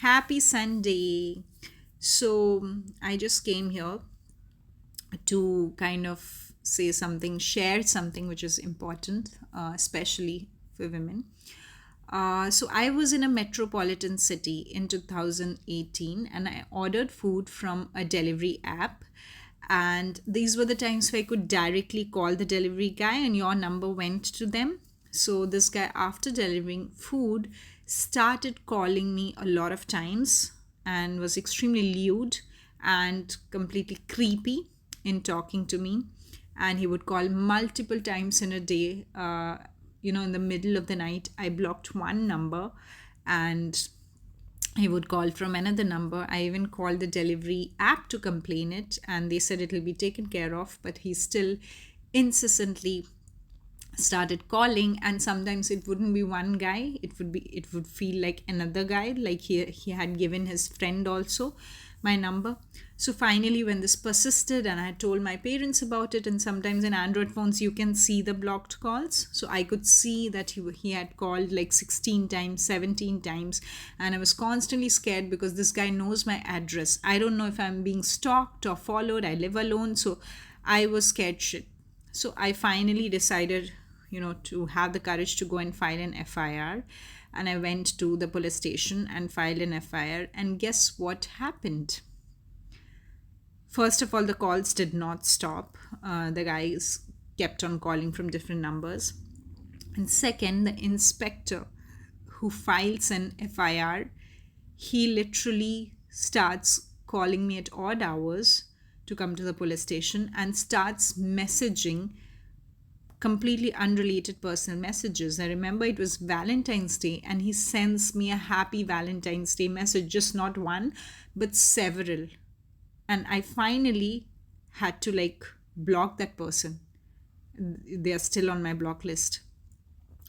Happy Sunday. So, I just came here to kind of say something, share something which is important, especially for women. So, I was in a metropolitan city in 2018 and I ordered food from a delivery app. And these were the times where I could directly call the delivery guy and your number went to them. So, this guy, after delivering food, started calling me a lot of times and was extremely lewd and completely creepy in talking to me. And he would call multiple times in a day. In the middle of the night, I blocked one number and he would call from another number. I even called the delivery app to complain it, and they said it'll be taken care of, but he still incessantly started calling, and sometimes it wouldn't be one guy, it would feel like another guy, like he had given his friend also my number. So finally, when this persisted and I had told my parents about it, and sometimes in Android phones you can see the blocked calls, so I could see that he had called like 16 times, 17 times, and I was constantly scared because this guy knows my address. I don't know if I'm being stalked or followed. I live alone, so I was scared shit. So I finally decided, to have the courage to go and file an FIR. And I went to the police station and filed an FIR. And guess what happened? First of all, the calls did not stop. The guys kept on calling from different numbers. And second, the inspector who files an FIR, he literally starts calling me at odd hours to come to the police station and starts messaging completely unrelated personal messages. I remember it was Valentine's Day and he sends me a happy Valentine's Day message, just not one, but several. And I finally had to block that person. They are still on my block list.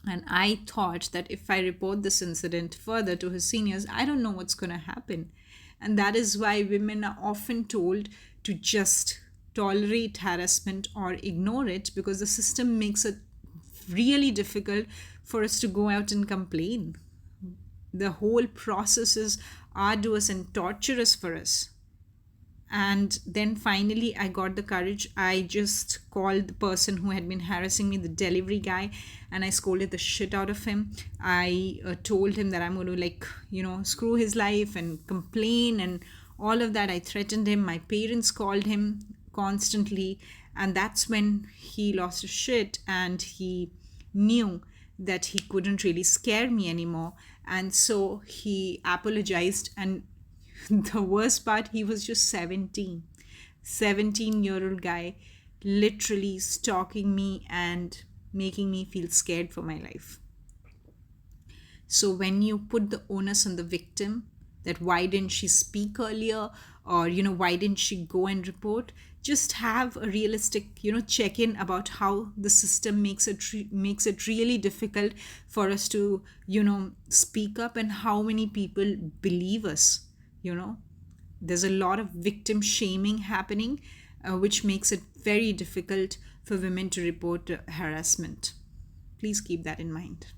And I thought that if I report this incident further to his seniors, I don't know what's going to happen. And that is why women are often told to just tolerate harassment or ignore it, because the system makes it really difficult for us to go out and complain. The whole process is arduous and torturous for us. And then finally, I got the courage. I just called the person who had been harassing me, the delivery guy, and I scolded the shit out of him. I told him that I'm going to, screw his life and complain and all of that. I threatened him. My parents called him constantly. And that's when he lost his shit and he knew that he couldn't really scare me anymore. And so he apologized, and the worst part, he was just 17-year-old guy, literally stalking me and making me feel scared for my life. So when you put the onus on the victim, that why didn't she speak earlier, or why didn't she go and report, just have a realistic check in about how the system makes it really difficult for us to speak up, and how many people believe us. There's a lot of victim shaming happening, which makes it very difficult for women to report harassment. Please keep that in mind.